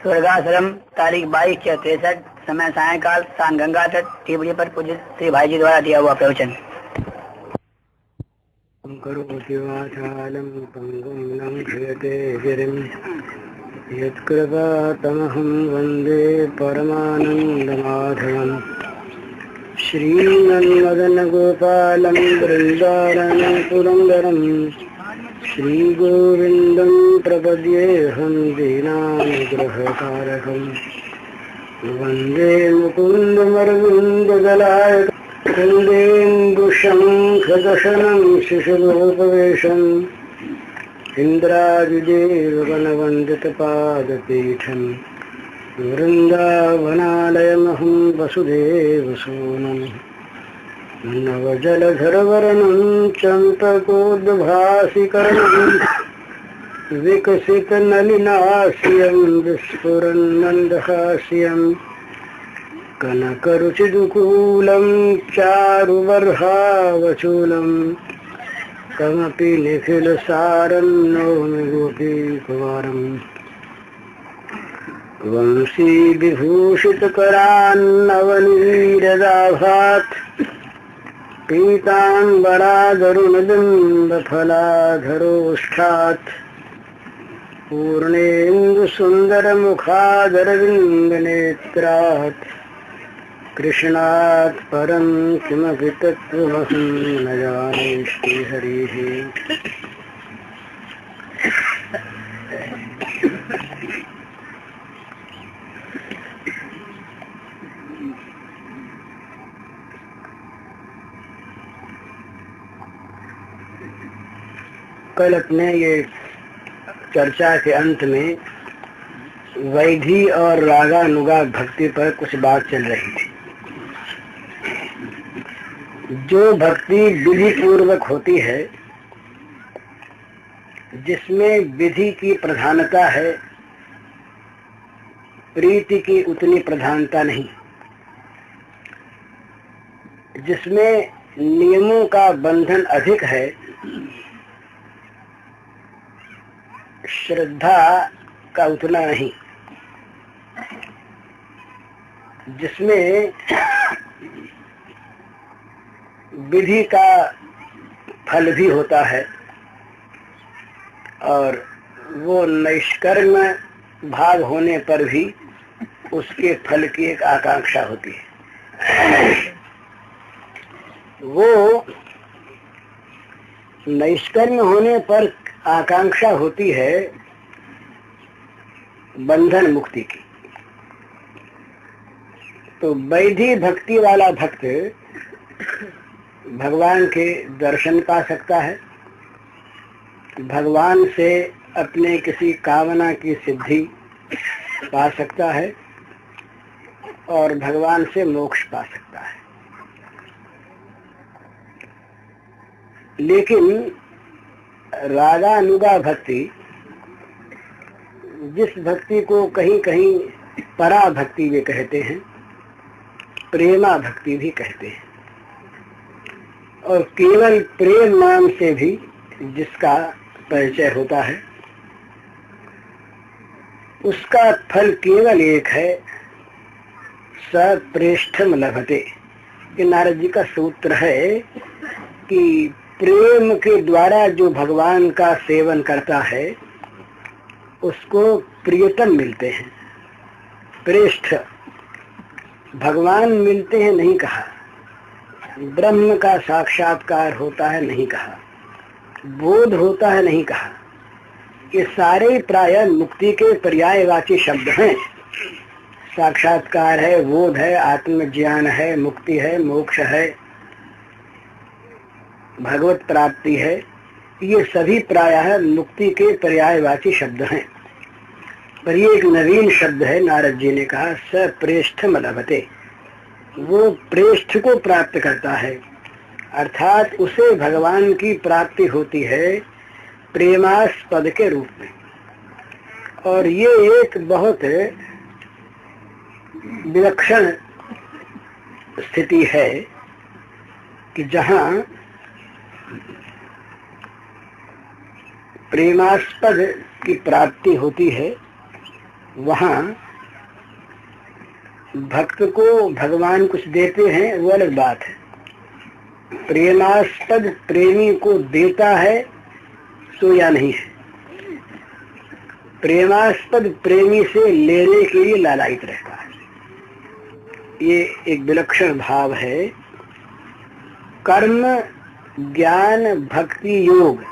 स्वर्गाश्रम तारीख 22/6/63, समय सायंकाल, स्थान गंगा तट, टिबड़ी पर पूजित श्री भाई जी द्वारा दिया हुआ प्रवचन। यत्कृपातमहं वन्दे परमानन्दमाधवम् श्रीमन्मदनगोपालं वृन्दारण्यपुरन्दरम् श्रीगोविन्दं प्रपद्येऽहं दीनानुग्रहकारकम् वन्दे मुकुन्दमरविन्ददलायतेन्दुशङ्खदशनं शिशुलोपवेशम् इन्द्रादिदेवगणवन्दितपादपीठम् वृन्दावनालयमहं वसुदेवसूनं नवजलधरवर्णं चम्पकोद्भासिकरणं विकसितनलिनास्यं विस्फुरन्नन्दहास्यं कनकरुचिदुकूलं चारुबर्हावचूलं कमपि निखिलसारं नौमि गोपीकुमारम् वंशीविभूषितकरान्नवनीरदाभात् पीताम्बरादरुणबिम्बफलाधरोष्ठात् पूर्णेन्दुसुन्दरमुखादरविन्दनेत्रात् कृष्णात् परं किमपि तत्त्वमहं न जाने श्रीहरिः। कल अपने ये चर्चा के अंत में वैधि और रागानुगा भक्ति पर कुछ बात चल रही थी। जो भक्ति विधि पूर्वक होती है, जिसमें विधि की प्रधानता है, प्रीति की उतनी प्रधानता नहीं, जिसमें नियमों का बंधन अधिक है, श्रद्धा का उतना नहीं, जिसमें विधि का फल भी होता है और वो निष्कर्म भाग होने पर भी उसके फल की एक आकांक्षा होती है। वो निष्कर्म होने पर आकांक्षा होती है बंधन मुक्ति की। तो वैधि भक्ति वाला भक्त भगवान के दर्शन पा सकता है, भगवान से अपने किसी कामना की सिद्धि पा सकता है और भगवान से मोक्ष पा सकता है। लेकिन रागानुगा भक्ति, जिस भक्ति को कहीं कहीं परा भक्ति भी कहते हैं, प्रेमा भक्ति भी कहते हैं, और केवल प्रेम नाम से भी जिसका परिचय होता है, उसका फल केवल एक है, सप्रेष्ठम लभते। ये नारद जी का सूत्र है कि प्रेम के द्वारा जो भगवान का सेवन करता है उसको प्रियतम मिलते हैं। प्रेष्ठ भगवान मिलते हैं नहीं कहा, ब्रह्म का साक्षात्कार होता है नहीं कहा, बोध होता है नहीं कहा। ये सारे प्राय मुक्ति के पर्यायवाची शब्द हैं। साक्षात्कार है, बोध है, आत्मज्ञान है, मुक्ति है, मोक्ष है, भगवत प्राप्ति है। ये सभी प्रायः मुक्ति के पर्यायवाची शब्द हैं। पर ये एक नवीन शब्द है, नारद जी ने कहा सप्रेष्ठम लभते। वो प्रेष्ठ को प्राप्त करता है, अर्थात उसे भगवान की प्राप्ति होती है प्रेमास्पद के रूप में। और ये एक बहुत विलक्षण स्थिति है कि जहाँ प्रेमास्पद की प्राप्ति होती है वहाँ भक्त को भगवान कुछ देते हैं वो अलग बात है, प्रेमास्पद प्रेमी को देता है तो या नहीं है। प्रेमास्पद प्रेमी से लेने के लिए लालायित रहता है। ये एक विलक्षण भाव है। कर्म, ज्ञान, भक्ति, योग,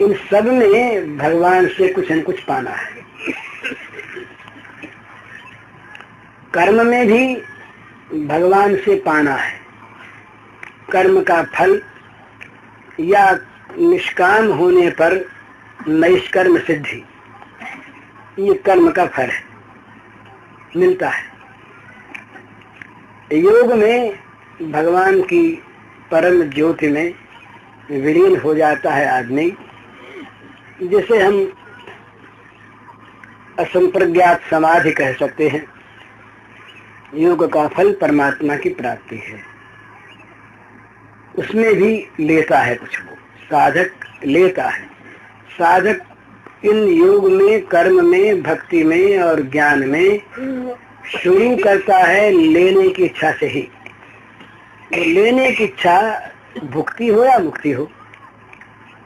इन सब में भगवान से कुछ न कुछ पाना है। कर्म में भी भगवान से पाना है। कर्म का फल या निष्काम होने पर नैष्कर्म सिद्धि, ये कर्म का फल है, मिलता है। योग में भगवान की परम ज्योति में विलीन हो जाता है आदमी, जिसे हम असंप्रज्ञात समाधि कह सकते हैं। योग का फल परमात्मा की प्राप्ति है। उसमें भी लेता है कुछ, वो साधक लेता है। साधक इन योग में, कर्म में, भक्ति में और ज्ञान में शुरू करता है लेने की इच्छा से ही। तो लेने की इच्छा भुक्ति हो या मुक्ति हो,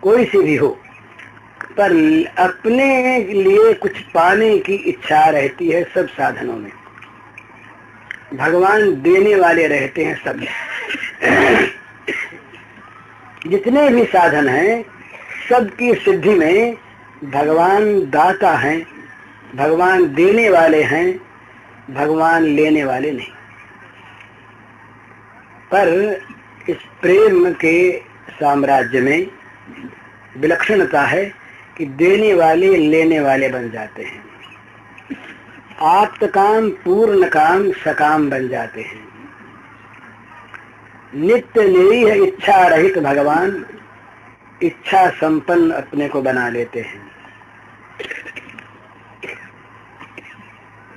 कोई सी भी हो, पर अपने लिए कुछ पाने की इच्छा रहती है सब साधनों में। भगवान देने वाले रहते हैं सब में। जितने भी साधन हैं सबकी सिद्धि में भगवान दाता हैं, भगवान देने वाले हैं, भगवान लेने वाले नहीं। पर इस प्रेम के साम्राज्य में विलक्षणता है कि देने वाले लेने वाले बन जाते हैं। आप्त काम, पूर्ण काम, सकाम बन जाते हैं। नित्य निरीह इच्छा रहित भगवान इच्छा संपन्न अपने को बना लेते हैं।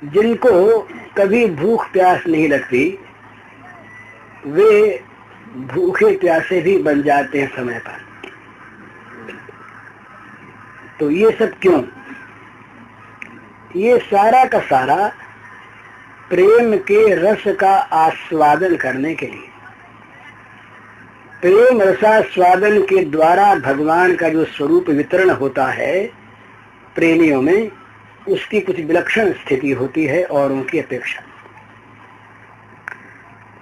जिनको कभी भूख प्यास नहीं लगती वे भूखे प्यासे भी बन जाते हैं समय पर। तो ये सब क्यों? ये सारा का सारा प्रेम के रस का आस्वादन करने के लिए। प्रेम रसास्वादन के द्वारा भगवान का जो स्वरूप वितरण होता है प्रेमियों में, उसकी कुछ विलक्षण स्थिति होती है औरों की अपेक्षा।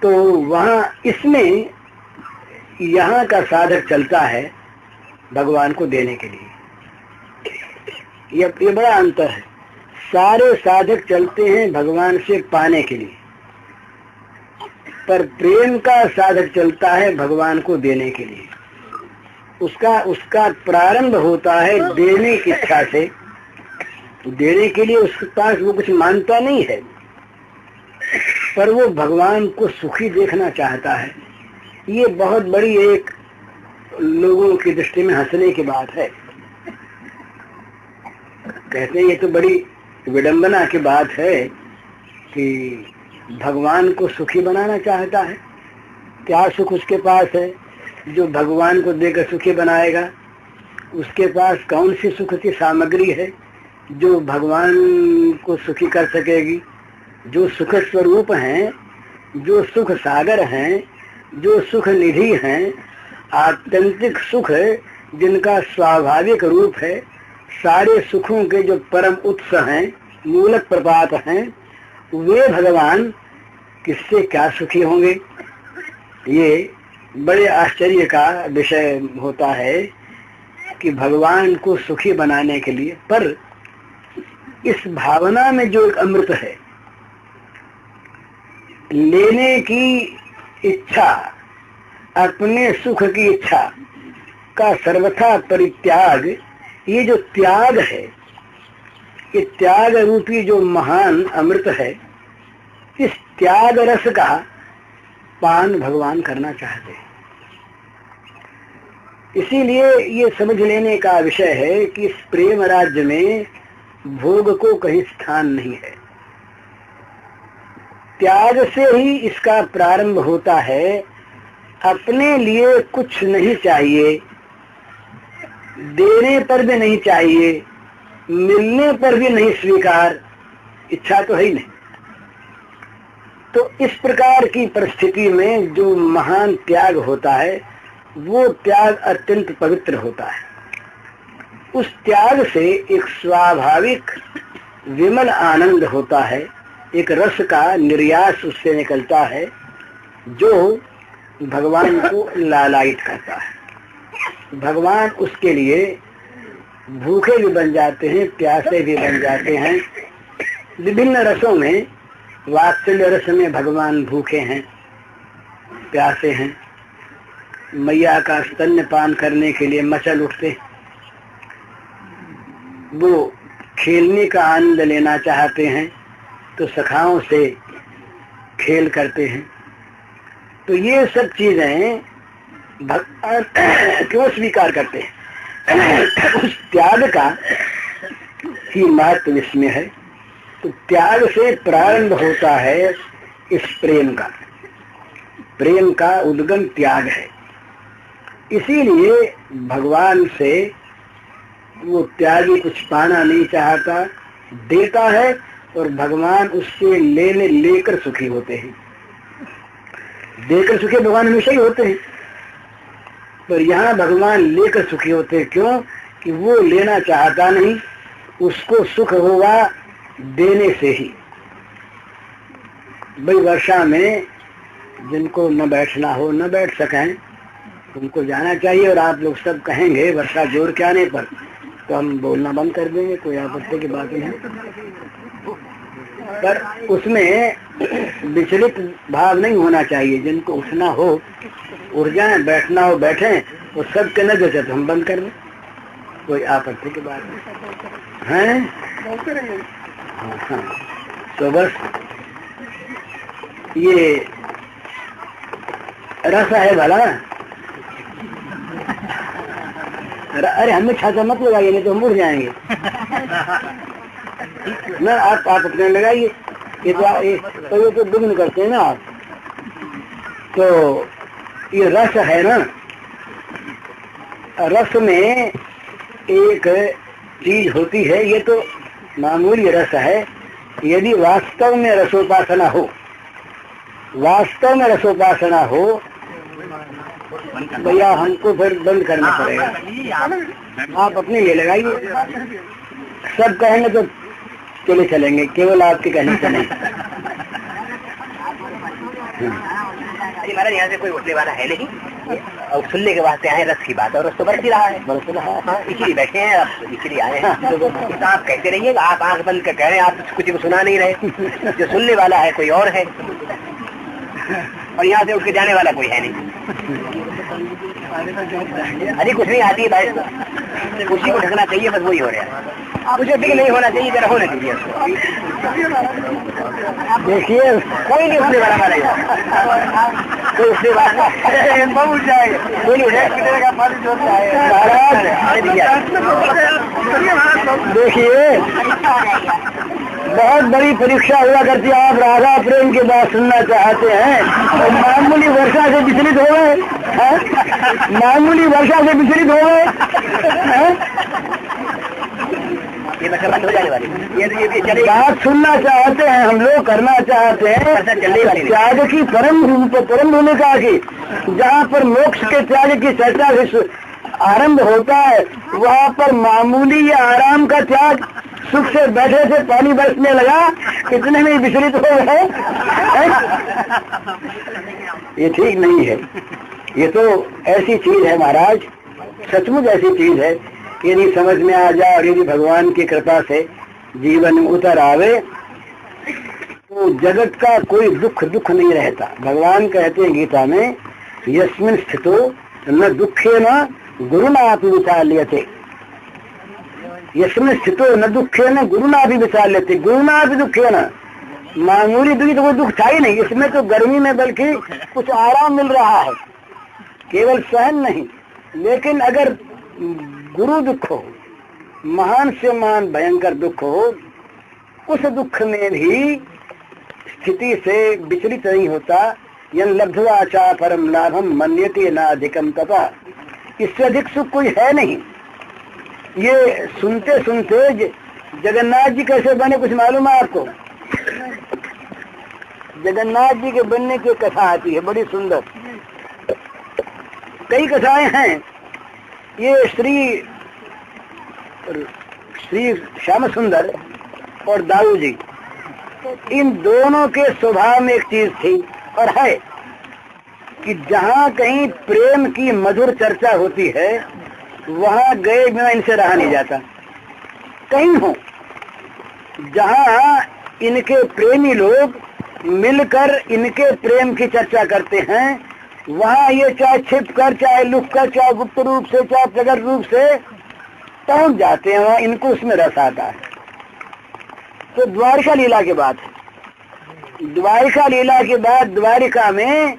तो वहां इसमें यहाँ का साधक चलता है भगवान को देने के लिए। ये बड़ा अंतर है। सारे साधक चलते हैं भगवान से पाने के लिए, पर प्रेम का साधक चलता है भगवान को देने के लिए। उसका प्रारंभ होता है देने की इच्छा से। देने के लिए उसके पास वो कुछ मानता नहीं है, पर वो भगवान को सुखी देखना चाहता है। ये बहुत बड़ी एक लोगों की दृष्टि में हंसने की बात है। कहते हैं ये तो बड़ी विडंबना की बात है कि भगवान को सुखी बनाना चाहता है। क्या सुख उसके पास है जो भगवान को देकर सुखी बनाएगा? उसके पास कौन सी सुख की सामग्री है जो भगवान को सुखी कर सकेगी? जो सुख स्वरूप हैं, जो सुख सागर हैं, जो सुख निधि हैं, आत्यंतिक सुख जिनका स्वाभाविक रूप है, सारे सुखों के जो परम उत्स हैं, मूलक प्रपात हैं, वे भगवान किससे क्या सुखी होंगे? ये बड़े आश्चर्य का विषय होता है कि भगवान को सुखी बनाने के लिए, पर इस भावना में जो एक अमृत है, लेने की इच्छा, अपने सुख की इच्छा का सर्वथा परित्याग, ये जो त्याग है, ये त्याग रूपी जो महान अमृत है, इस त्याग रस का पान भगवान करना चाहते हैं। इसीलिए ये समझ लेने का विषय है कि इस प्रेम राज्य में भोग को कहीं स्थान नहीं है। त्याग से ही इसका प्रारंभ होता है। अपने लिए कुछ नहीं चाहिए, देने पर भी नहीं चाहिए, मिलने पर भी नहीं स्वीकार, इच्छा तो है ही नहीं। तो इस प्रकार की परिस्थिति में जो महान त्याग होता है वो त्याग अत्यंत पवित्र होता है। उस त्याग से एक स्वाभाविक विमल आनंद होता है, एक रस का निर्यास उससे निकलता है जो भगवान को लालायित करता है। भगवान उसके लिए भूखे भी बन जाते हैं, प्यासे भी बन जाते हैं। विभिन्न रसों में, वात्सल्य रस में भगवान भूखे हैं, प्यासे हैं, मैया का स्तन्यपान करने के लिए मचल उठते, वो खेलने का आनंद लेना चाहते हैं तो सखाओं से खेल करते हैं। तो ये सब चीजें भगवान क्यों स्वीकार करते हैं? उस त्याग का ही महत्व इसमें है। तो त्याग से प्रारंभ होता है इस प्रेम का। प्रेम का उद्गम त्याग है। इसीलिए भगवान से वो त्यागी कुछ पाना नहीं चाहता, देता है और भगवान उससे लेकर सुखी होते हैं। देकर सुखी भगवान हमेशा ही होते हैं, पर यहाँ भगवान लेकर सुखी होते हैं। क्यों? कि वो लेना चाहता नहीं, उसको सुख होगा देने से ही। भाई वर्षा में जिनको न बैठना हो, न बैठ सकें, उनको जाना चाहिए। और आप लोग सब कहेंगे वर्षा जोर के आने पर तो हम बोलना बंद कर देंगे, कोई आपत्ति की बात नहीं। पर उसमें विचलित भाव नहीं होना चाहिए। जिनको उठना हो उठ जाए, बैठना हो बैठें, वो सब के न जो हम बंद कर दें, कोई आपत्ति की बात नहीं है। हाँ, तो बस ये रस है भला। अरे हमें छाता मत लगाइए, नहीं तो हम उड़ जाएंगे ना। आप अपने लगाइए, ये तो दुगुन करते हैं ना आप। तो ये रस है ना, रस में एक चीज होती है, ये तो मामूली रस है। यदि वास्तव में रसोपासना हो, वास्तव में रसोपासना हो, भैया हमको फिर बंद करना पड़ेगा। आप अपने लिए लगाइए, सब कहेंगे तो चले चलेंगे, केवल आपके कहने से नहीं। महाराज यहाँ से कोई उठने वाला है नहीं, और सुनने के वास्ते आए रस की बात, और रस तो बरस ही रहा है, बरस रहा है। हाँ, इसीलिए बैठे हैं, आप इसीलिए आए हैं। तो आप कहते रहिएगा, आप आंख बंद कर कह रहे हैं, आप कुछ सुना नहीं रहे। जो सुनने वाला है कोई और है, और यहाँ से उठ के जाने वाला कोई है नहीं। अरे कुछ नहीं आती है, उसी को ढकना चाहिए, बस वही हो रहा है। मुझे ठीक नहीं होना चाहिए, जरा होने दीजिए। देखिए कोई नहीं उठने वाला, कोई उठने वाला बहुत जाएगा, कोई नहीं उठेगा। देखिए बहुत बड़ी परीक्षा हुआ करती है। आप राधा प्रेम की बात सुनना चाहते हैं और मामूली वर्षा से विचलित हो गए, मामूली वर्षा से विचलित हो गए। ये बंद हो जाने वाली, ये बात सुनना चाहते हैं हम लोग, करना चाहते हैं त्याग की परम भूमिका की। जहाँ पर मोक्ष के त्याग की चर्चा आरंभ होता है, वहाँ पर मामूली या आराम का त्याग, सुख से बैठे से पानी बरसने लगा, कितने में विचलित हो गए। ये ठीक नहीं है। ये तो ऐसी चीज है महाराज, सचमुच ऐसी चीज है, यदि समझ में आ जाए और यदि भगवान की कृपा से जीवन में उतर आवे तो जगत का कोई दुख नहीं रहता। भगवान कहते हैं गीता में, यस्मिन् स्थितो न दुखे न गुरुनापि विचाल्यते। यस्मिन् स्थितो न दुखे न गुरुनापि विचाल्यते। गुरुनापि दुखे न, मामूली दुखी तो कोई दुख था ही नहीं इसमें, तो गर्मी में बल्कि कुछ आराम मिल रहा है, केवल सहन नहीं। लेकिन अगर गुरु दुख हो, महान से महान भयंकर दुख हो, उस दुख में भी स्थिति से विचलित नहीं होता। यन लब्ध्वा चा परम लाभम मन्यते नाधिकम तथा। इससे अधिक सुख कोई है नहीं। ये सुनते सुनते जगन्नाथ जी कैसे बने कुछ मालूम है आपको? जगन्नाथ जी के बनने की कथा आती है बड़ी सुंदर, कई कथाएं हैं। ये श्री श्याम सुंदर और दाऊ जी, इन दोनों के स्वभाव में एक चीज थी और है कि जहाँ कहीं प्रेम की मधुर चर्चा होती है वहाँ गए बिना इनसे रहा नहीं जाता। कहीं हो जहाँ इनके प्रेमी लोग मिलकर इनके प्रेम की चर्चा करते हैं, वहाँ ये चाहे छिप कर, चाहे लुक कर, चाहे गुप्त रूप से, चाहे प्रकट रूप से पहुंच जाते हैं, वहाँ इनको उसमें रस आता है। तो द्वारिका लीला के बाद, द्वारिका लीला के बाद द्वारिका में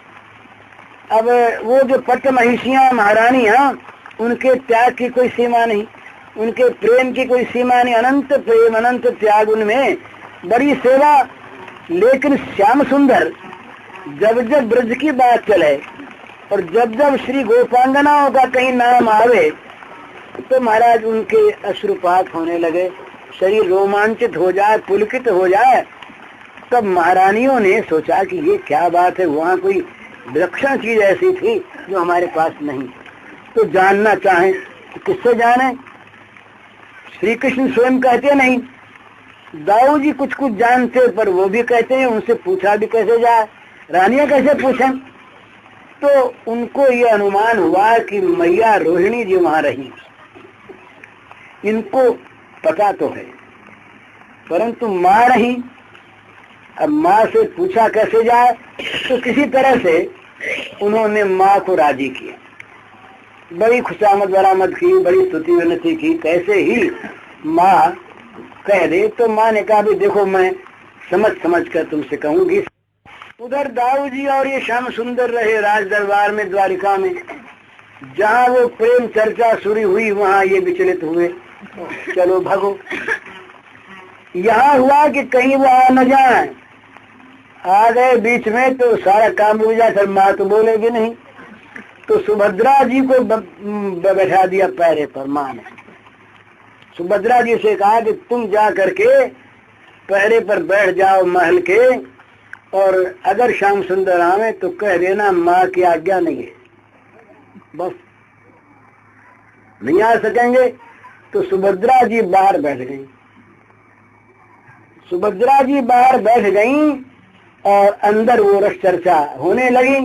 अब वो जो पट्ट महिषियां महारानियां, उनके त्याग की कोई सीमा नहीं, उनके प्रेम की कोई सीमा नहीं, अनंत प्रेम अनंत त्याग, उनमें बड़ी सेवा। लेकिन श्याम सुंदर जब जब ब्रज की बात चले और जब जब श्री गोपांगनाओं का कहीं नाम आवे तो महाराज उनके अश्रुपात होने लगे, शरीर रोमांचित हो जाए, पुलकित हो जाए। तब महारानियों ने सोचा कि ये क्या बात है, वहाँ कोई विलक्षण चीज ऐसी थी जो हमारे पास नहीं। तो जानना चाहें तो किससे जाने? श्री कृष्ण स्वयं कहते नहीं, दाऊ जी कुछ कुछ जानते, पर वो भी कहते हैं, उनसे पूछा भी कैसे जाए, रानियां कैसे पूछें? तो उनको ये अनुमान हुआ कि मैया रोहिणी जी वहां रही। इनको पता तो है, परंतु माँ नहीं। अब माँ से पूछा कैसे जाए? तो किसी तरह से उन्होंने माँ को राजी किया, बड़ी खुशामद बरामद की, बड़ी स्तुति विनती की, कैसे ही माँ कह दे। तो माँ ने कहा भी देखो मैं समझ समझ कर तुमसे कहूंगी। उधर दाऊ जी और ये श्याम सुंदर रहे राज दरबार में, द्वारिका में। जहाँ वो प्रेम चर्चा शुरू हुई वहाँ ये विचलित हुए, चलो भगो। यहाँ हुआ कि कहीं वो आ न जाए, आ गए बीच में तो सारा काम रुक जाए, फिर माँ तो बोलेगी नहीं। तो सुभद्रा जी को बैठा दिया पैरे पर। माँ ने सुभद्रा जी से कहा कि तुम जा करके पैरे पर बैठ जाओ महल के, और अगर श्याम सुंदर आवे तो कह देना माँ की आज्ञा नहीं है, बस नहीं आ सकेंगे। तो सुभद्रा जी बाहर बैठ गई। सुभद्रा जी बाहर बैठ गई और अंदर वो रस चर्चा होने लगी।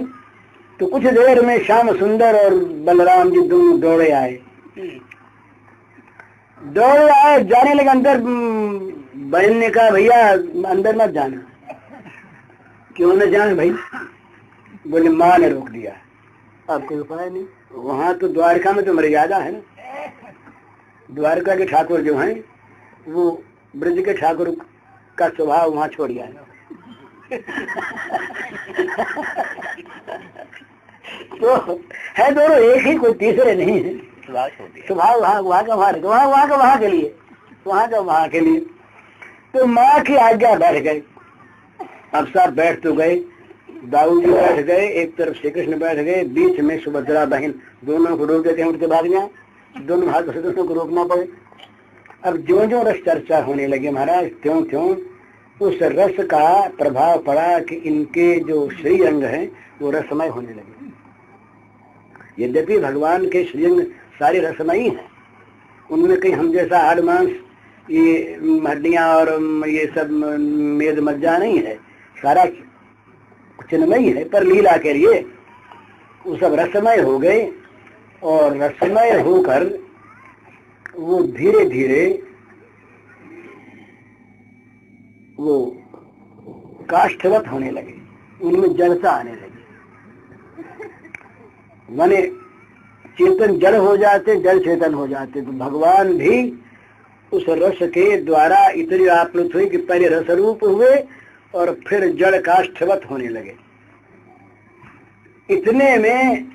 तो कुछ देर में श्याम सुंदर और बलराम जी दोनों दौड़े आए, जाने लगे अंदर। बहन ने कहा भैया अंदर मत जाना। क्यों न जाए भाई? बोले माँ ने रोक दिया, अब कोई उपाय नहीं। वहां तो द्वारका में तो मर्यादा है ना, द्वारका के ठाकुर जो हैं वो ब्रज के ठाकुर का स्वभाव वहां छोड़ गया है। तो है दोनों एक ही, कोई तीसरे नहीं है। स्वभाव वहाँ का वहाँ के लिए, वहाँ का वहाँ के लिए। तो माँ की आज्ञा बैठ गए। अब सब बैठ तो गए, दाऊ जी बैठ गए, एक तरफ श्री कृष्ण बैठ गए, बीच में सुभद्रा बहन। दोनों को रोक के उठ के भाग जाए, दोनों भाग से दोनों को रोकना पड़े। अब जो जो रस चर्चा होने लगी महाराज, त्यों त्यों उस रस का प्रभाव पड़ा कि इनके जो श्रीअंग हैं वो रसमय होने लगे। यद्यपि भगवान के श्रीअंग सारे रसमयी हैं, उनमें कहीं हम जैसा हाड़ मांस, ये हड्डियां और ये सब मेद मज्जा नहीं है, सारा चिन्मयी है। पर लीला के लिए वो सब रसमय हो गए, और रसमय होकर वो धीरे धीरे वो काष्ठवत होने लगे, उनमें जड़ता आने लगी। माने चेतन जड़ हो जाते, जड़ चेतन हो जाते। तो भगवान भी उस रस के द्वारा इतने आप्लुत हुए कि पहले रसरूप हुए और फिर जड़ काष्ठवत होने लगे। इतने में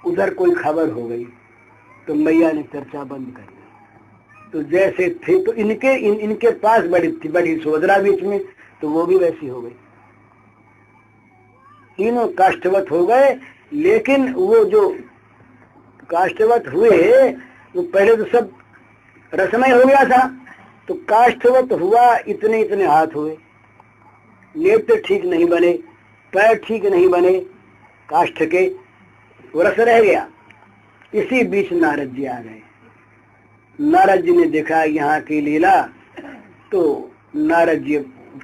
उधर कोई खबर हो गई तो मैया ने चर्चा बंद कर दी। तो जैसे थे तो इनके पास बड़ी सुभद्रा बीच में, तो वो भी वैसी हो गई। तीनों काष्ठवत हो गए, लेकिन वो जो काष्ठवत हुए वो पहले तो सब रसमय हो गया था, तो काष्ठवत हुआ, इतने इतने हाथ हुए, नेत्र ठीक नहीं बने, पैर ठीक नहीं बने काष्ठ के, वो रस रह गया। इसी बीच नारद जी आ गए। नारद जी ने देखा यहाँ की लीला, तो नारद जी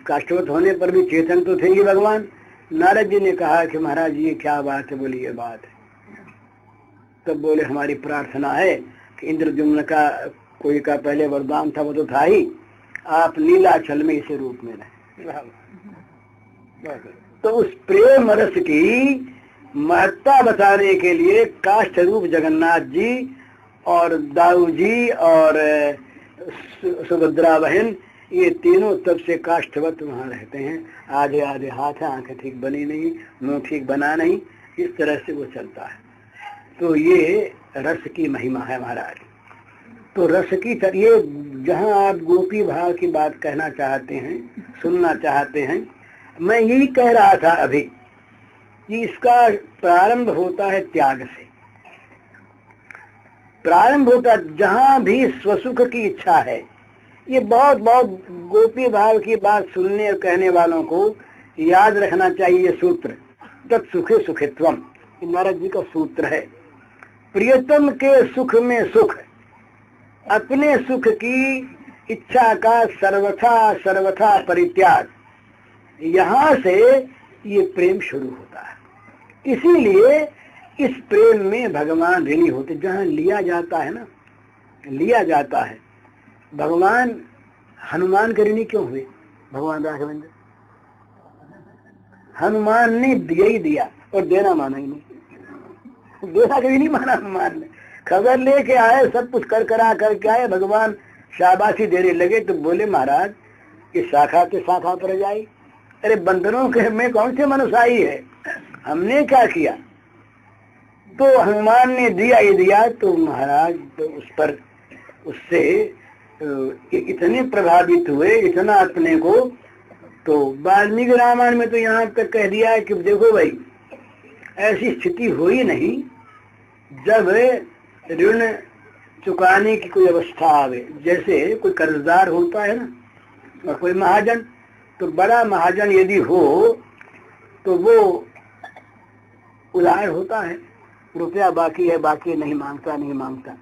काष्ठवत होने पर भी चेतन तो थे ही भगवान। नारद जी ने कहा कि महाराज ये क्या बात है? बोली ये बात है। तब बोले हमारी प्रार्थना है कि इंद्रद्युम्न का कोई का पहले वरदान था, वो तो था ही, आप नीलाचल में इसे रूप में रहे। तो उस प्रेम रस की महत्ता बताने के लिए काष्ठ रूप जगन्नाथ जी और दाऊ जी और सुभद्रा बहन, ये तीनों तब से काष्ठवत वहाँ रहते हैं। आधे आधे हाथ है, आंखें ठीक बनी नहीं, मुंह ठीक बना नहीं, इस तरह से वो चलता है। तो ये रस की महिमा है महाराज। तो रस की ये जहाँ आप गोपी भाव की बात कहना चाहते हैं, सुनना चाहते हैं, मैं यही कह रहा था अभी कि इसका प्रारंभ होता है त्याग से। प्रारंभ होता जहां भी स्वसुख की इच्छा है। ये बहुत बहुत गोपी भाव की बात सुनने और कहने वालों को याद रखना चाहिए सूत्र, तत्सुखे सुखित्वम, नारद जी का सूत्र है। प्रियतम के सुख में सुख, अपने सुख की इच्छा का सर्वथा सर्वथा परित्याग, यहाँ से ये प्रेम शुरू होता है। इसीलिए इस प्रेम में भगवान ऋणी होते। जहाँ लिया जाता है ना, लिया जाता है, भगवान हनुमान के ऋणी क्यों हुए? भगवान राघवेंद्र, हनुमान ने दिया ही दिया और देना माना ही नहीं, देना कभी नहीं माना हनुमान ने। खबर लेके आए, सब कुछ कर करा करके आए, भगवान शाबाशी देने लगे तो बोले महाराज कि शाखा के शाखा पर जाई। अरे बंदरों के में कौन से मनुष्य है, हमने क्या किया? तो हनुमान ने दिया ही दिया। तो महाराज तो उस पर उससे इतने प्रभावित हुए, इतना अपने को। तो वाल्मीकि रामायण में तो यहाँ तक कह दिया है कि देखो भाई, ऐसी स्थिति हुई नहीं जब ऋण चुकाने की कोई अवस्था आवे। जैसे कोई कर्जदार होता है ना, और कोई महाजन, तो बड़ा महाजन यदि हो तो वो उदार होता है, रुपया बाकी है, बाकी नहीं मांगता, नहीं मांगता।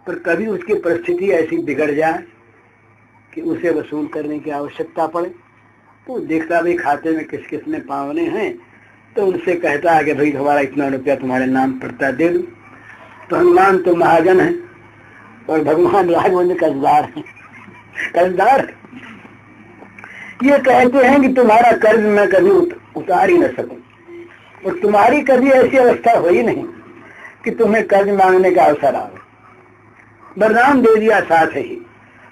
पर कभी उसकी परिस्थिति ऐसी बिगड़ जाए कि उसे वसूल करने की आवश्यकता पड़े, तो देखता भाई खाते में किस किस में पावने हैं, तो उनसे कहता है कि भाई हमारा इतना रुपया तुम्हारे नाम पड़ता दे दो। तो हनुमान तो महाजन है और भगवान राघवेंद्र कर्जदार है। कर्जदार ये कहते हैं कि तुम्हारा कर्ज मैं कभी उतार ही न सकूं, और तुम्हारी कभी ऐसी अवस्था हुई नहीं कि तुम्हें कर्ज मांगने का अवसर आवे। वरदान दे दिया साथ ही,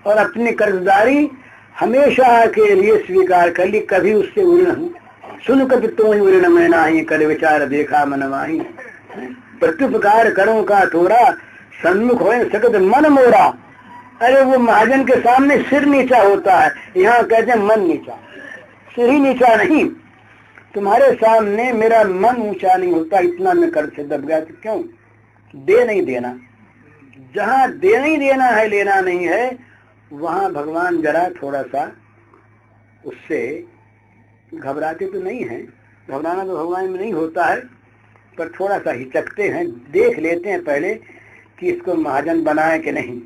और अपनी कर्जदारी हमेशा के लिए स्वीकार कर ली, कभी उससे उऋण सुन कभी तो ही उऋण में नाही, कर विचार देखा मन माही। प्रत्युपकार करो का थोड़ा, सन्मुख हो सकत मन मोरा। अरे वो महाजन के सामने सिर नीचा होता है, यहाँ कहते हैं मन नीचा। सिर ही नीचा नहीं, तुम्हारे सामने मेरा मन ऊंचा नहीं होता, इतना मैं कर्ज से दब गया। तो क्यों? दे नहीं देना, जहाँ देना ही देना है, लेना नहीं है, वहां भगवान जरा थोड़ा सा उससे घबराते तो नहीं है। घबराना तो भगवान में नहीं होता है, पर थोड़ा सा हिचकते हैं, देख लेते हैं पहले कि इसको महाजन बनाए कि नहीं,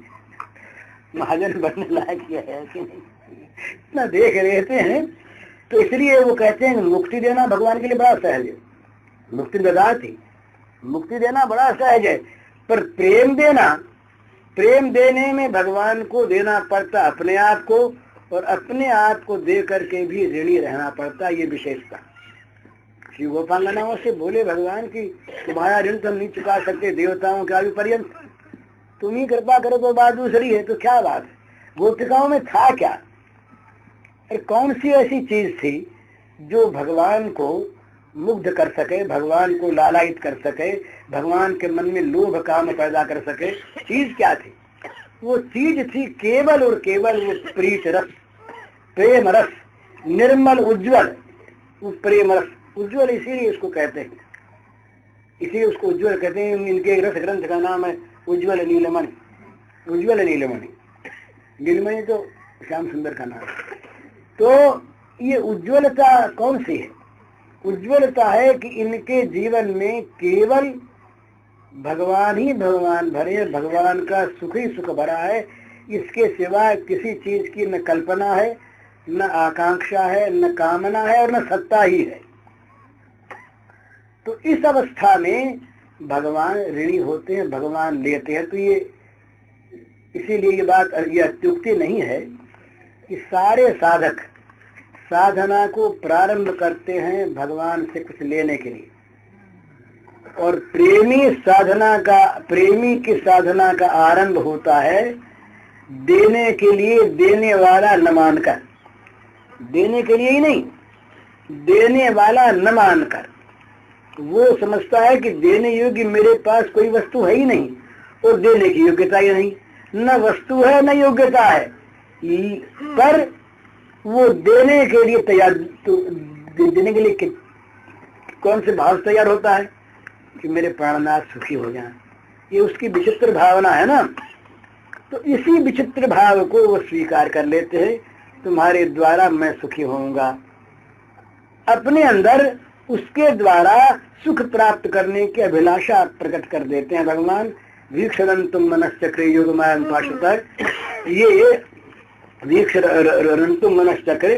महाजन बनने लायक है कि नहीं, इतना देख लेते हैं। तो इसलिए वो कहते हैं मुक्ति देना भगवान के लिए बड़ा सहज है। मुक्ति ददाति, मुक्ति देना बड़ा सहज है, पर प्रेम देना, प्रेम देने में भगवान को देना पड़ता अपने आप को, और अपने आप को दे करके भी ऋणी रहना पड़ता। ये विशेषता श्री गोपांगनाओं से बोले भगवान की तुम्हारा ऋण तो नहीं चुका सकते, देवताओं का भी पर्यंत तुम ही कृपा करो तो बात दूसरी है। तो क्या बात है, गोपिकाओं में था क्या? अरे कौन सी ऐसी चीज थी जो भगवान को मुग्ध कर सके, भगवान को लालायित कर सके, भगवान के मन में लोभ काम पैदा कर सके? चीज क्या थी? वो चीज थी केवल और केवल वो प्रीत रस, प्रेम रस, निर्मल उज्जवल। वो प्रेम रस उज्जवल इसीलिए इसको कहते हैं, इसीलिए उसको उज्ज्वल कहते हैं। इनके रस ग्रंथ का नाम है उज्ज्वल नीलमणि। उज्ज्वल नीलमणि, नीलमणि तो श्याम सुंदर का नाम है। तो ये उज्ज्वलता कौन सी है? उज्ज्वलता है कि इनके जीवन में केवल भगवान ही भगवान भरे, भगवान का सुख ही सुख भरा है। इसके सिवाय किसी चीज की न कल्पना है, न आकांक्षा है, न कामना है और न सत्ता ही है। तो इस अवस्था में भगवान ऋणी होते हैं, भगवान लेते हैं। तो ये इसीलिए ये बात, ये अत्युक्ति नहीं है कि सारे साधक साधना को प्रारंभ करते हैं भगवान से कुछ लेने के लिए, और प्रेमी की साधना का आरंभ होता है देने के लिए, देने वाला न मानकर। देने के लिए ही नहीं, देने वाला न मानकर। वो समझता है कि देने योग्य मेरे पास कोई वस्तु है ही नहीं और देने की योग्यता ही नहीं, न वस्तु है न योग्यता है, पर वो देने के लिए तैयार। तो देने के लिए कौन से भाव तैयार होता है कि मेरे प्राणनाथ सुखी हो जाएं। ये उसकी विचित्र भावना है ना। तो इसी विचित्र भाव को वो स्वीकार कर लेते हैं, तुम्हारे द्वारा मैं सुखी होऊंगा। अपने अंदर उसके द्वारा सुख प्राप्त करने की अभिलाषा प्रकट कर देते हैं भगवान। वीक्षरंतुम मनश्चक्रे योगमायं पाशुतर, ये वीक्षरंतुम मनश्चक्रे,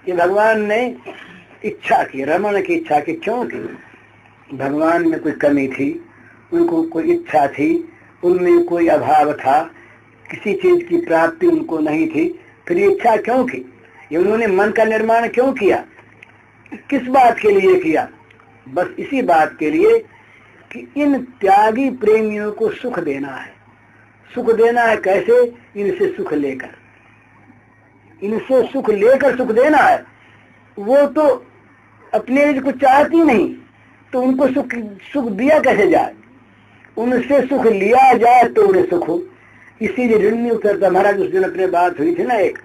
ये भगवान ने इच्छा की, रमण की इच्छा की। क्यों की? भगवान में कोई कमी थी, उनको कोई इच्छा थी, उनमें कोई अभाव था, किसी चीज की प्राप्ति उनको नहीं थी। फिर ये इच्छा क्यों की? ये उन्होंने मन का निर्माण क्यों किया? किस बात के लिए किया? बस इसी बात के लिए कि इन त्यागी प्रेमियों को सुख देना है। सुख देना है कैसे? इनसे सुख लेकर, इनसे सुख लेकर सुख देना है। वो तो अपने लिए कुछ चाहती नहीं, तो उनको सुख दिया कैसे जाए? उनसे सुख लिया जाए तो उन्हें सुख हो। इसीलिए ऋण नहीं उतरता। महाराज उस दिन अपने बात हुई थी ना, एक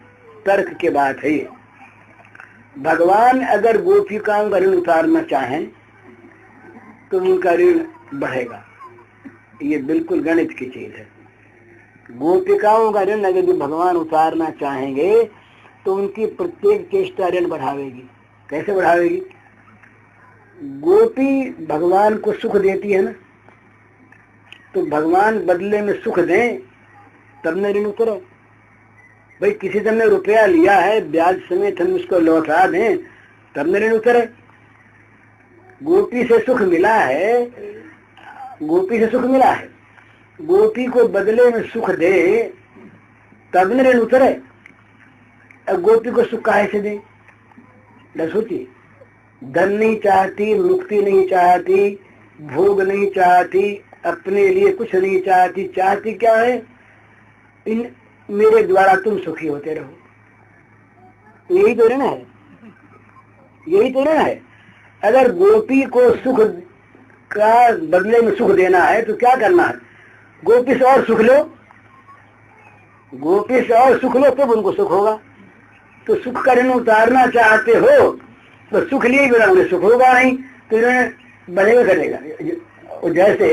तर्क की बात है ये। भगवान अगर गोपिकाओं का ऋण उतारना चाहें तो उनका ऋण बढ़ेगा। ये बिल्कुल गणित की चीज है। गोपिकाओं का ऋण अगर भगवान उतारना चाहेंगे तो उनकी प्रत्येक चेष्टा ऋण बढ़ावेगी। कैसे बढ़ावेगी? गोपी भगवान को सुख देती है ना, तो भगवान बदले में सुख दें तब न ऋण उतरे। भाई किसी से हमने रुपया लिया है, ब्याज समेत हम उसको लौटा दें तब न ऋण उतरे। गोपी से सुख मिला है, गोपी से सुख मिला है, गोपी को बदले में सुख दे तब न ऋण उतरे। अब गोपी को सुख काहे से दे? न सोचिए, धन नहीं चाहती, मुक्ति नहीं चाहती, भोग नहीं चाहती, अपने लिए कुछ नहीं चाहती। चाहती क्या है? इन मेरे द्वारा तुम सुखी होते रहो। यही तो ऋण है, यही तो ऋण है। अगर गोपी को सुख का बदले में सुख देना है तो क्या करना है? गोपी से और सुख लो, गोपी से और सुख लो तब उनको सुख होगा। तो सुख का ऋण उतारना चाहते हो तो सुख लिए बिना उन्हें सुख होगा नहीं, तो ऋण बढ़ेगा करेगा। जैसे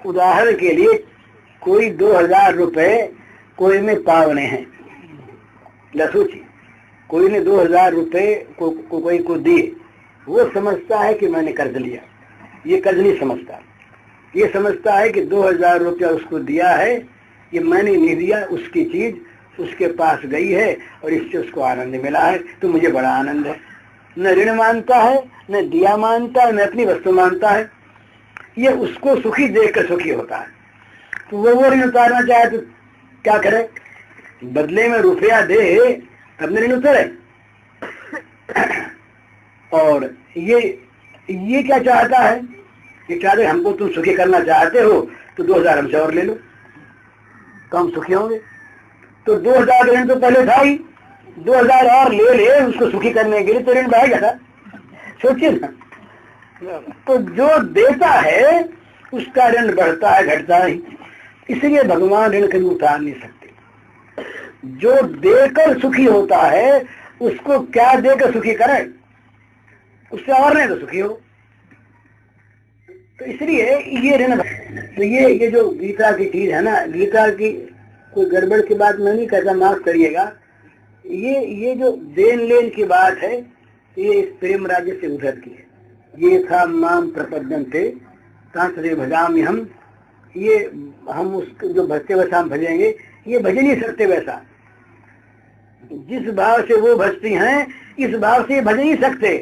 उदाहरण के लिए कोई 2000 रुपए कोई में पावने हैं, लसूची, कोई ने 2000 रुपए कोई को दिए। वो समझता है कि मैंने कर्ज लिया। ये कर्ज नहीं समझता, ये समझता है कि 2000 रुपया उसको दिया है, ये मैंने नहीं दिया, उसकी चीज उसके पास गई है और इससे उसको आनंद मिला है, तो मुझे बड़ा आनंद है। न ऋण मानता है, न दिया मानता है, न अपनी वस्तु मानता है। ये उसको सुखी देखकर सुखी होता है। तो वो ऋण उतारना चाहे तो क्या करे? बदले में रुपया दे तब न ऋण उतरे। और ये क्या चाहता है? ये चाहते हमको तुम सुखी करना चाहते हो तो 2000 हमसे और ले लो तो हम सुखी होंगे। तो 2000 ऋण तो पहले था ही, 2000 और ले उसको सुखी करने के लिए, तो ऋण बढ़ेगा था। सोचिए ना। तो जो देता है उसका ऋण बढ़ता है, घटता है। इसलिए भगवान ऋण कभी उतार नहीं सकते। जो देकर सुखी होता है उसको क्या देकर सुखी करें? उससे और नहीं तो सुखी हो। तो इसलिए ये ऋण, तो ये जो गीता की चीज है ना, गीता की कोई गड़बड़ की बात मैं नहीं कहता, माफ करिएगा, ये जो देन लेन की बात है ये इस प्रेम राज्य से उधर की है। ये था माम प्रपद्यन्ते तांत्रे भजामि हम, ये हम उसको जो भजते वैसा हम भजेंगे, ये भज नहीं सकते वैसा। जिस भाव से वो भजती हैं इस भाव से भज नहीं सकते,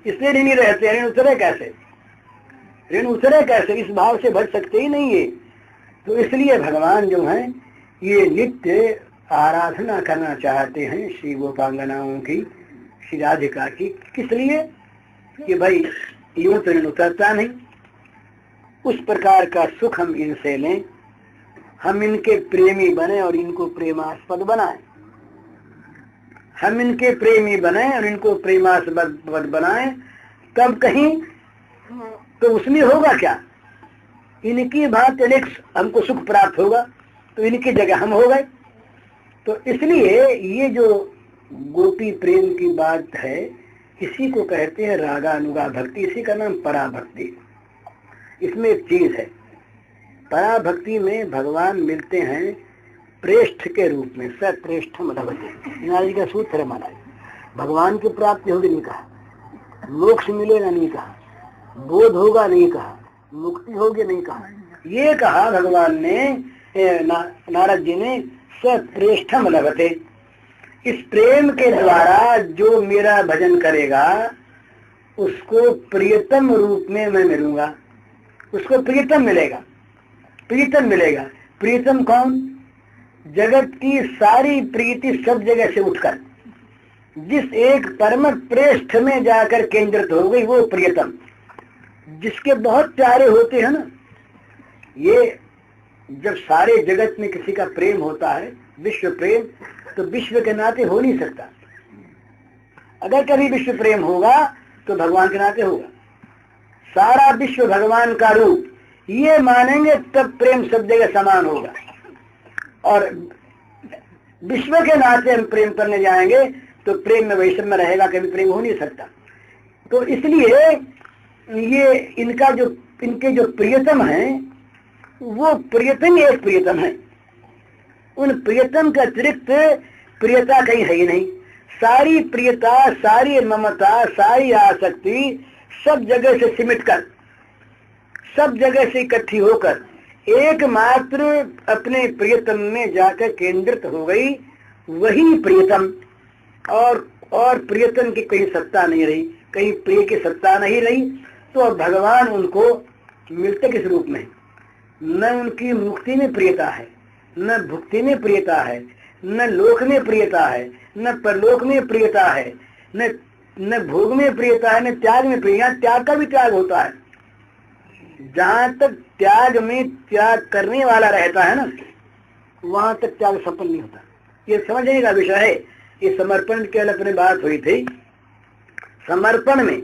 इसलिए ऋणी रहते। ऋण उतरे कैसे, ऋण उतरे कैसे, इस भाव से भज सकते ही नहीं है। तो इसलिए भगवान जो हैं ये नित्य आराधना करना चाहते हैं श्री गोपांगनाओं की, श्री राधिका की। किस लिए कि भाई यूं तो ऋण उतरता नहीं, उस प्रकार का सुख हम इनसे लें, हम इनके प्रेमी बने और इनको प्रेमास्पद बनाएं, हम इनके प्रेमी बने और इनको प्रेमास्पद बनाएं। तब कहीं तो उसमें होगा क्या, इनकी बात हमको सुख प्राप्त होगा, तो इनकी जगह हम हो गए। तो इसलिए ये जो गोपी प्रेम की बात है, इसी को कहते हैं रागानुगा भक्ति, इसी का नाम पराभक्ति। इसमें एक चीज है, पराभक्ति में भगवान मिलते हैं प्रेष्ठ के रूप में, सप्रेष्ठम लभते, नारी का सूत्र है महाराज। भगवान की प्राप्ति होगी नहीं कहा, मोक्ष मिलेगा नहीं कहा, बोध होगा नहीं कहा, मुक्ति होगी नहीं कहा, ये कहा भगवान ने, नारद जी ने, सप्रेष्ठम लभते। इस प्रेम के द्वारा जो मेरा भजन करेगा उसको प्रियतम रूप में मैं मिलूंगा, उसको प्रियतम मिलेगा, प्रियतम मिलेगा। प्रियतम कौन, जगत की सारी प्रीति सब जगह से उठकर जिस एक परम प्रेष्ठ में जाकर केंद्रित हो गई वो प्रियतम। जिसके बहुत प्यारे होते हैं ना, ये जब सारे जगत में किसी का प्रेम होता है, विश्व प्रेम, तो विश्व के नाते हो नहीं सकता। अगर कभी विश्व प्रेम होगा तो भगवान के नाते होगा। सारा विश्व भगवान का रूप ये मानेंगे तब प्रेम सब जगह समान होगा, और विश्व के नाते हम प्रेम करने जाएंगे तो प्रेम में वैषम्य रहेगा, कभी प्रेम हो नहीं सकता। तो इसलिए ये इनके जो प्रियतम हैं वो प्रियतम एक प्रियतम है, उन प्रियतम के अतिरिक्त प्रियता कहीं है ही नहीं। सारी प्रियता, सारी ममता, सारी आसक्ति सब जगह से सिमटकर, सब जगह से इकट्ठी होकर एकमात्र अपने प्रियतम में जाकर केंद्रित हो गई, वही प्रियतम। और प्रियतम की कहीं सत्ता नहीं रही, कहीं प्रिय की सत्ता नहीं रही। तो भगवान उनको मिलते किस रूप में, न उनकी मुक्ति में प्रियता है, न भुक्ति में प्रियता है, न लोक में प्रियता है, न परलोक में प्रियता है, न भोग में प्रियता है, न त्याग में प्रियता। त्याग का भी त्याग होता है। जहां तक त्याग में त्याग करने वाला रहता है ना, वहां तक त्याग सफल नहीं होता। ये समझने का विषय है। ये समर्पण के अपने बात हुई थी। समर्पण में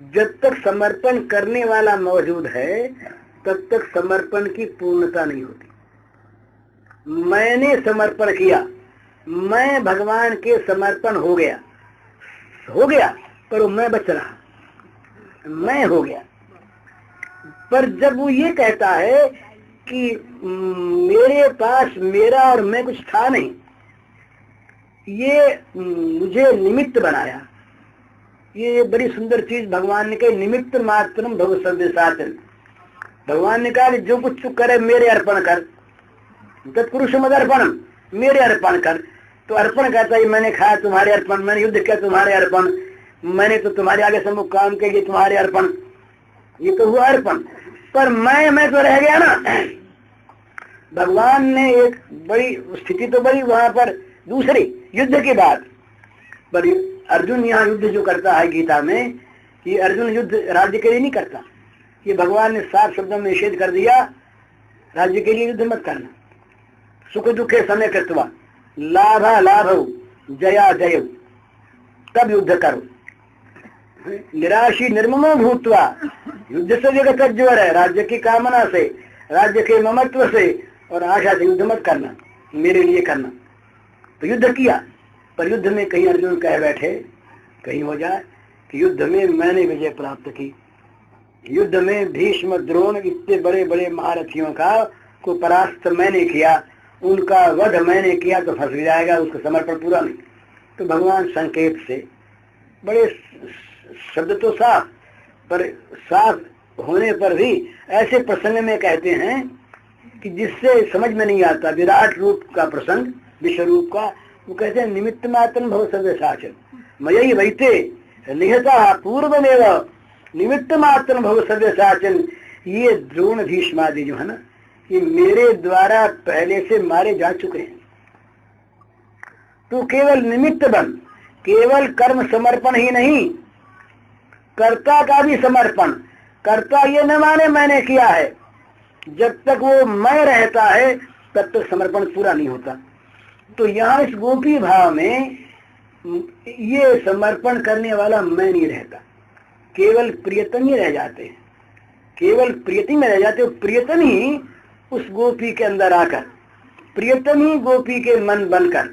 जब तक समर्पण करने वाला मौजूद है तब तक समर्पण की पूर्णता नहीं होती। मैंने समर्पण किया, मैं भगवान के समर्पण हो गया, पर वो मैं बच रहा, मैं हो गया। पर जब वो ये कहता है कि मेरे पास मेरा और मैं कुछ था नहीं, ये मुझे निमित्त बनाया, ये बड़ी सुंदर चीज भगवान ने कही, निमित्त मात्रम भव सर्वसातन। भगवान ने कहा कि जो कुछ तू करे मेरे अर्पण कर, तत्पुरुष मद अर्पण, मेरे अर्पण कर। तो अर्पण कहता है मैंने खाया तुम्हारे अर्पण, मैंने युद्ध किया तुम्हारे अर्पण, मैंने तो तुम्हारे आगे सम्मुख काम किया तुम्हारे अर्पण, ये तो हुआ अर्पण। पर मैं तो रह गया ना। भगवान ने एक बड़ी स्थिति तो बड़ी वहां पर दूसरी युद्ध की बात, पर अर्जुन यहाँ युद्ध जो करता है गीता में, ये अर्जुन युद्ध राज्य के लिए नहीं करता। ये भगवान ने साफ शब्दों में निषेध कर दिया, राज्य के लिए युद्ध मत करना। सुख दुखे समय कृत्वा लाभा लाभौ जया जय, तब युद्ध करो। निराशी निर्ममो भूतवा युद्ध से जगत ज्वर है, राज्य की कामना से, राज्य के ममत्व से और आशा से युद्ध मत करना, मेरे लिए करना। तो युद्ध किया, पर युद्ध में कहीं अर्जुन कह बैठे, कहीं हो जाए कि युद्ध में मैंने विजय प्राप्त की, युद्ध में भीष्म द्रोण इतने बड़े बड़े महारथियों का को परास्त मैंने किया, उनका वध मैंने किया तो फंस जाएगा, उसका समर्पण पूरा नहीं। तो भगवान संकेत से बड़े शब्द तो साफ, पर साफ होने पर भी ऐसे प्रसंग में कहते हैं कि जिससे समझ में नहीं आता। विराट रूप का प्रसंग, विश्व रूप का, वो कहते हैं निमित्त मात्रम भव सव्य साचन मयि वैते निहता पूर्वमेव निमित्त मात्रम भव सव्य साचन। ये द्रोण भीष्मादि जो है ना, ये मेरे द्वारा पहले से मारे जा चुके हैं। तो केवल निमित्त बन, केवल कर्म समर्पण ही नहीं, कर्ता का भी समर्पण। कर्ता ये न माने मैंने किया है, जब तक वो मैं रहता है तब तक समर्पण पूरा नहीं होता। तो यहाँ इस गोपी भाव में ये समर्पण करने वाला मैं नहीं रहता, केवल प्रियतम ही रह जाते हैं, केवल प्रियतम में रह जाते। प्रियतम ही उस गोपी के अंदर आकर, प्रियतम ही गोपी के मन बनकर,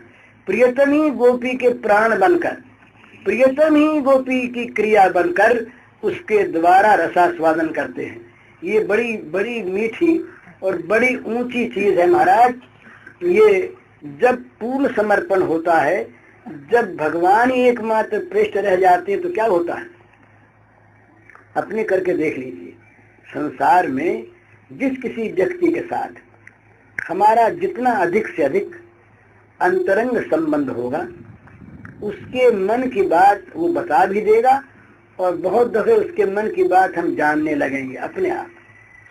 प्रियतम ही गोपी के प्राण बनकर, प्रियतम ही गोपी की क्रिया बनकर उसके द्वारा रसास्वादन करते हैं। ये बड़ी बड़ी मीठी और बड़ी ऊंची चीज है महाराज। ये जब पूर्ण समर्पण होता है, जब भगवान ही एकमात्र पृष्ठ रह जाते हैं, तो क्या होता है अपने करके देख लीजिए। संसार में जिस किसी व्यक्ति के साथ हमारा जितना अधिक से अधिक अंतरंग संबंध होगा, उसके मन की बात वो बता भी देगा, और बहुत दफे उसके मन की बात हम जानने लगेंगे अपने आप,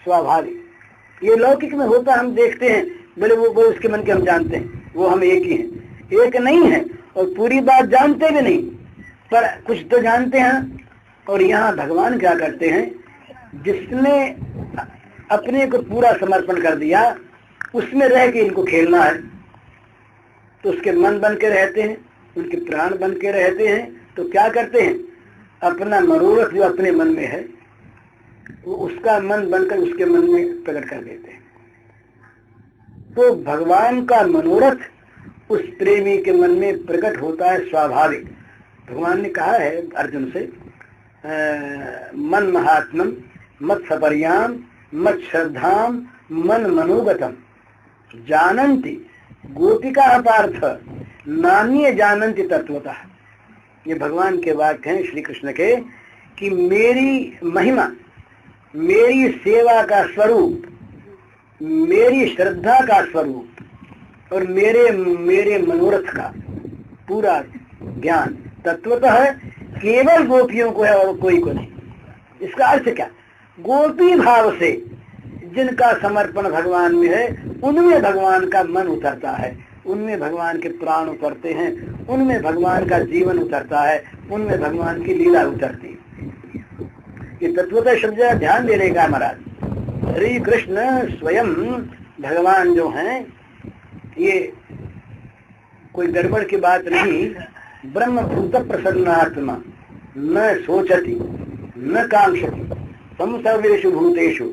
स्वाभाविक। ये लौकिक में होता, हम देखते हैं, बोले वो उसके मन के हम जानते हैं, वो हम एक ही हैं। एक नहीं है और पूरी बात जानते भी नहीं, पर कुछ तो जानते हैं। और यहाँ भगवान क्या करते हैं, जिसने अपने को पूरा समर्पण कर दिया, उसमें रह के इनको खेलना है, तो उसके मन बन के रहते हैं, उनके प्राण बन के रहते हैं। तो क्या करते हैं, अपना मनोरथ जो अपने मन में है वो उसका मन बनकर उसके मन में प्रकट कर देते हैं। तो भगवान का मनोरथ उस प्रेमी के मन में प्रकट होता है स्वाभाविक। भगवान ने कहा है अर्जुन से, मन महात्मम मत सपर्याम मत श्रद्धाम मन मनोगतम जानन्ति गोपिका पार्थ नान्य जानन्ति तत्वतः। ये भगवान के वाक्य हैं श्री कृष्ण के, कि मेरी महिमा, मेरी सेवा का स्वरूप, मेरी श्रद्धा का स्वरूप और मेरे मनोरथ का पूरा ज्ञान तत्वतः केवल गोपियों को है और कोई को नहीं। इसका अर्थ क्या, गोपी भाव से जिनका समर्पण भगवान में है, उनमें भगवान का मन उतरता है, उनमें भगवान के प्राण उतरते हैं, उनमें भगवान का जीवन उतरता है, उनमें भगवान की लीला उतरती है। ये तत्वतः शब्द ध्यान देने का महाराज। श्री कृष्ण स्वयं भगवान जो हैं, ये कोई गड़बड़ की बात नहीं। ब्रह्मभूत प्रसन्नात्मा न सोचती न कांक्षति तम सर्वेषु भूतेषु,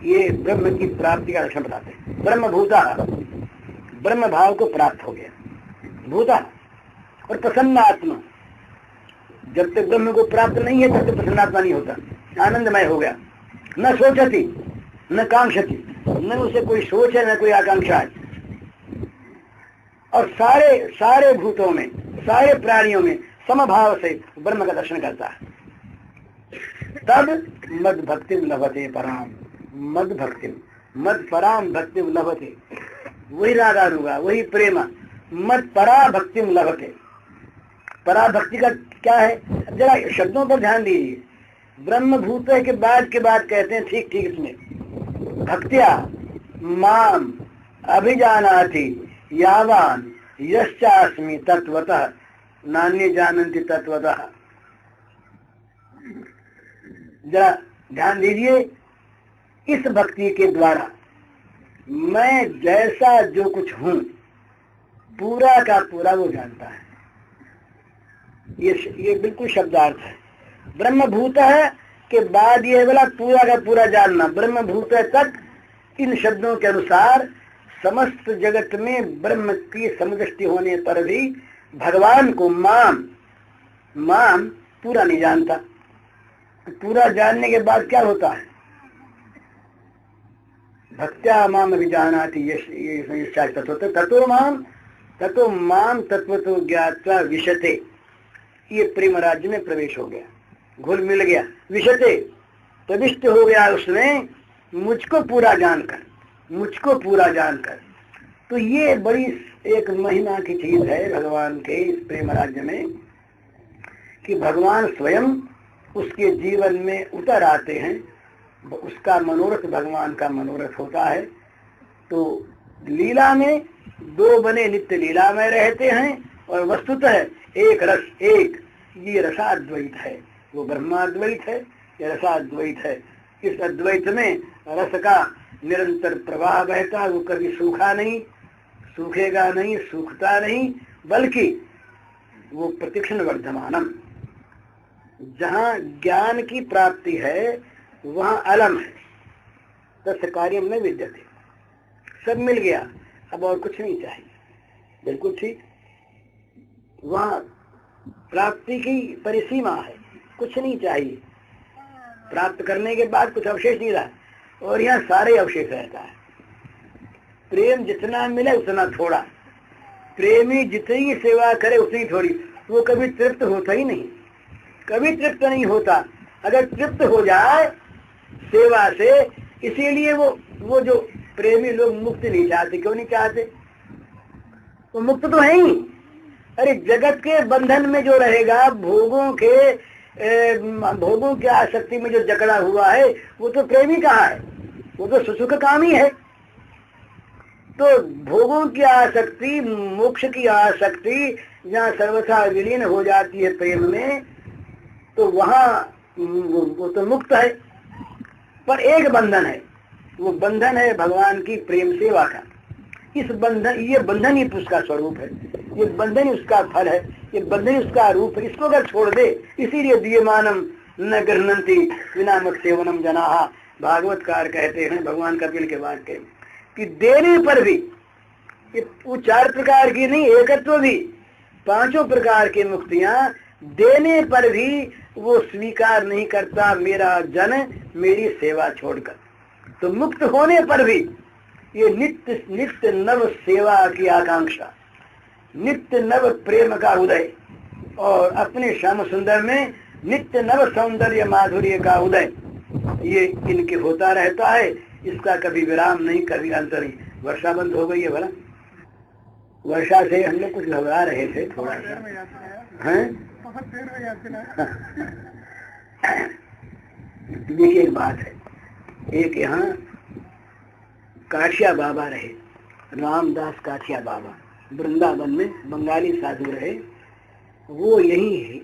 ये ब्रह्म की प्राप्ति का लक्षण बताते हैं। ब्रह्मभूता, ब्रह्म भाव को प्राप्त हो गया, भूता और प्रसन्नात्मा। जब तक ब्रह्म को प्राप्त नहीं है तब तक प्रसन्नात्मा नहीं होता, आनंदमय हो गया। न सोचती न कांक्षति, न उसे कोई सोच है न कोई आकांक्षा है। और सारे भूतों में, सारे प्राणियों में समभाव से ब्रह्म का दर्शन करता है। तब मद भक्ति लभते पराम, मद भक्ति मद पराम भक्ति लभते, वही रागा रूगा, वही प्रेमा, मद परा भक्ति लभते। परा भक्ति का क्या है, जरा शब्दों पर ध्यान दीजिए। ब्रह्म भूत के बाद कहते हैं, ठीक ठीक इसमें भक्त्या माम अभिजानाति यावान यश्चास्मि तत्वतः नान्य जानन्ति तत्वतः। जरा ध्यान दीजिए, इस भक्ति के द्वारा मैं जैसा जो कुछ हूं पूरा का पूरा वो जानता है। ये बिल्कुल शब्दार्थ है। ब्रह्मभूत है के बाद ये बोला पूरा का पूरा जानना। ब्रह्मभूत तक इन शब्दों के अनुसार समस्त जगत में ब्रह्म की समदृष्टि होने पर भी भगवान को माम पूरा नहीं जानता। पूरा जानने के बाद क्या होता है? भक्त्या माम अभिजानाति ततो माम तत्वतो ज्ञात्वा विशते। ये प्रेम राज्य में प्रवेश हो गया, घुल मिल गया, विशते प्रविष्ट हो गया उसमें, मुझको पूरा जानकर। तो ये बड़ी एक महिमा की चीज है भगवान के इस प्रेम राज्य में, कि भगवान स्वयं उसके जीवन में उतर आते हैं, उसका मनोरथ भगवान का मनोरथ होता है। तो लीला में दो बने नित्य लीला में रहते हैं, और वस्तुतः एक रस, एक ये रसाद्वैत है, वो ब्रह्माद्वैत है, ये रसाद्वैत है। इस अद्वैत में रस का निरंतर प्रवाह बहता, वो कभी सूखा नहीं, सूखेगा नहीं, सूखता नहीं, बल्कि वो प्रतिक्षण वर्धमानम। जहाँ ज्ञान की प्राप्ति है वहाँ अलम है, तस्य कार्यम न विद्यते। सब मिल गया, अब और कुछ नहीं चाहिए, बिल्कुल ठीक। वहाँ प्राप्ति की परिसीमा है, कुछ नहीं चाहिए, प्राप्त करने के बाद कुछ अवशेष नहीं रहा, और यहाँ सारे अवशेष रहता है। प्रेम जितना मिले उतना थोड़ा, प्रेमी जितनी सेवा करे उतनी थोड़ी, वो कभी तृप्त होता ही नहीं, कभी तृप्त नहीं होता। अगर तृप्त हो जाए सेवा से, इसीलिए वो जो प्रेमी लोग मुक्ति नहीं चाहते। क्यों नहीं चाहते? वो मुक्त तो है ही। अरे जगत के बंधन में जो रहेगा, भोगों की आसक्ति में जो जकड़ा हुआ है, वो तो प्रेमी कहाँ है? वो तो सुसुख कामी है। तो भोगों की आसक्ति, मोक्ष की आसक्ति जहाँ सर्वथा विलीन हो जाती है प्रेम में, तो वहाँ वो तो मुक्त है। पर एक बंधन है, वो बंधन है भगवान की प्रेम सेवा का। ये बंधन ही उसका स्वरूप है, ये बंधन ही उसका फल है, ये बंधन ही उसका रूप है। इसको अगर छोड़ दे, इसीलिए दीयमानम न गृह्णन्ति विना मत सेवनम जनाहा। भागवतकार कहते हैं भगवान कपिल के वाक्य कि देने पर भी, वो 4 प्रकार की नहीं, एकत्व भी, 5 प्रकार की मुक्तियां देने पर भी वो स्वीकार नहीं करता मेरा जन मेरी सेवा छोड़कर। तो मुक्त होने पर भी ये नित्य नव सेवा की आकांक्षा, नित्य नव प्रेम का उदय, और अपने श्याम सुंदर में नित्य नव सौंदर्य माधुर्य का उदय, ये इनके होता रहता है। इसका कभी विराम नहीं, कभी अंत नहीं। वर्षा बंद हो गई है भला, वर्षा से हम लोग कुछ घबरा रहे थे थोड़ा सा, हैं? देखिए एक बात है, एक यहाँ काठिया बाबा रहे, रामदास काठिया बाबा, वृंदावन में बंगाली साधु रहे। वो यही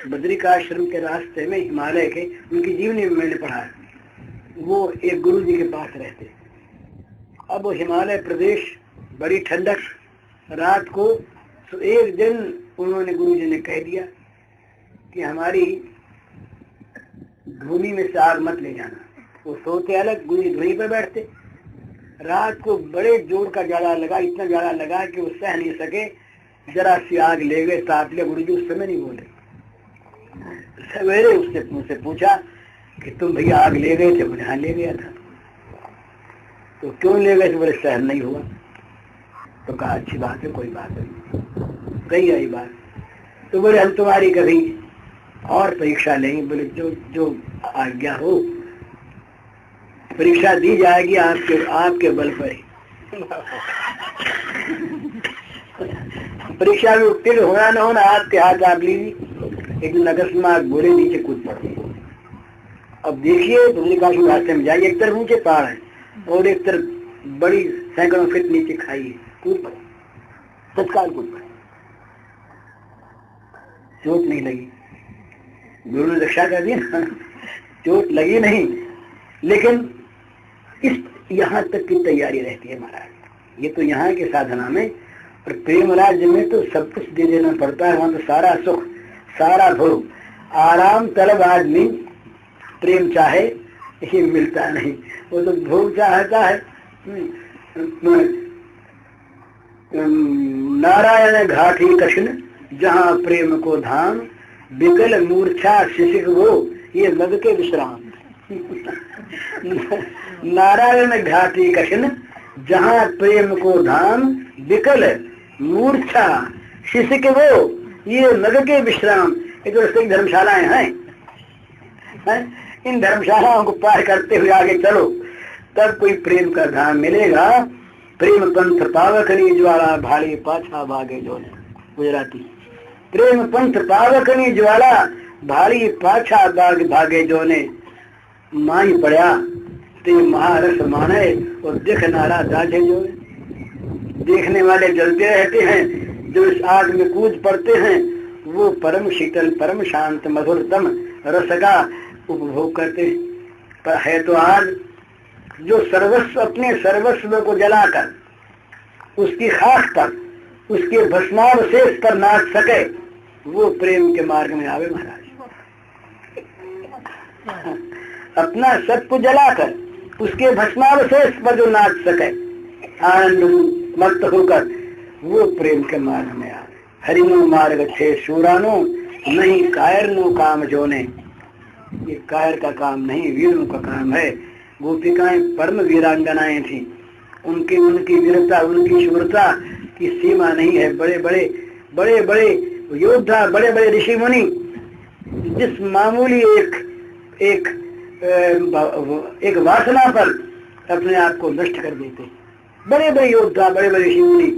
बद्रिकाश्रम के रास्ते में हिमालय के, उनकी जीवनी में मैंने पढ़ा है, वो एक गुरु जी के पास रहते। अब वो हिमालय प्रदेश, बड़ी ठंडक, रात को तो एक दिन उन्होंने गुरु जी ने कह दिया कि हमारी धूनी में से आग मत ले जाना। वो सोते अलग, गुरु जी धूनी पर बैठते। रात को बड़े जोर का जाड़ा लगा, इतना जाड़ा लगा कि वो सह नहीं सके, जरा सी आग ले गए, ताप लिया। गुरु जी उस समय नहीं बोले। सवेरे उससे मुझसे पूछा कि तुम भैया आग ले गए थे? बोले हाँ ले गया था। तो क्यों ले गए थे? बोले सहन नहीं हुआ। तो कहा अच्छी बात है, कोई बात नहीं, कही आई बात। तो बोले हम तुम्हारी कभी और परीक्षा लेंगे। बोले जो आज्ञा हो, परीक्षा दी जाएगी आपके बल पर ही। परीक्षा में उत्तीर्ण होना न होना आपके हाथ आप लीजिए। एक अकस्मात बोले नीचे कूद पड़े। अब देखिए बद्रिकाश्रम रास्ते में जाइए, एक तरफ ऊंचे पहाड़ है और एक तरफ बड़ी सैकड़ों फीट नीचे खाई है, कूद पड़े, तत्काल कूद पड़े। चोट नहीं लगी, गुरु ने रक्षा कर दी ना, चोट लगी नहीं, लेकिन इस यहाँ तक की तैयारी रहती है महाराज। ये तो यहाँ के साधना में, और प्रेम राज्य में तो सब कुछ दे देना पड़ता है। वहां तो सारा सुख, सारा भोग, आराम तलब आदमी प्रेम चाहे ये मिलता नहीं, वो तो भोग चाहता है। नारायण घाटी कृष्ण जहाँ प्रेम को धाम, विकल मूर्छा शिशिक वो ये लग के विश्राम। नारायण घाटी कठिन जहाँ प्रेम को धाम, विकल मूर्छा शिशिक वो ये लग के विश्राम। ये तो रस्ते की धर्मशालाएं हैं, इन धर्मशालाओं को पार करते हुए आगे चलो, तब कोई प्रेम का धाम मिलेगा। प्रेम पंथ पावकनी ज्वाला भाड़ी पाछा भागे जोने, गुजराती। प्रेम पंथ पावकनी ज्वाला भाड़ी पाछा भागे जोने, माई पड़ा ते महारस माने और देखनारा दाझे जोने। देखने वाले जलते रहते हैं, जो इस आग में कूद पड़ते हैं वो परम शीतल परम शांत मधुरतम रस का उपभोग करते हैं। पर है तो आग जो सर्वस्व अपने सर्वस्व को जलाकर उसकी खाक पर उसके भस्मावशेष पर नाच सके, वो प्रेम के मार्ग में आवे महाराज। अपना सब कुछ जलाकर उसके भस्मावशेष पर जो नाच सके आनंद मस्त होकर, वो प्रेम के मार्ग में आवे। हरिनो मार्ग छे शूरानो नहीं कायर नो काम जोने। ये कायर का काम नहीं, वीरों का काम है। गोपिकाएं परम वीरांगनाएं थी, उनकी वीरता उनकी शूरता की सीमा नहीं है। बड़े बड़े योद्धा, बड़े बड़े ऋषि मुनि जिस मामूली एक वासना पर अपने आप को नष्ट कर देते। बड़े बड़े योद्धा, बड़े बड़े ऋषि मुनि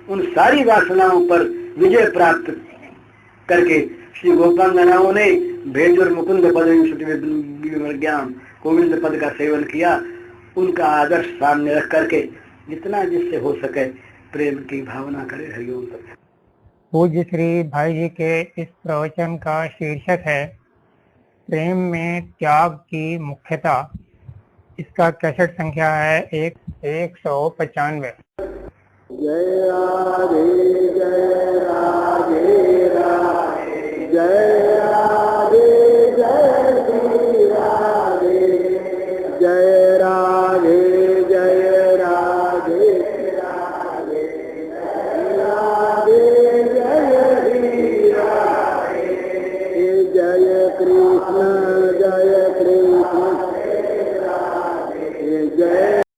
उन सारी वासनाओं पर विजय प्राप्त करके श्री गोपांगनाओं ने भेजुर मुकुंद पद ज्ञान गोविंद पद का सेवन किया। उनका आदर्श सामने रख करके जितना जिससे हो सके प्रेम की भावना करे। हरिओम। पूज्य श्री भाई जी के इस प्रवचन का शीर्षक है प्रेम में त्याग की मुख्यता। इसका कैसेट संख्या है 195। जय राधे जय राधे।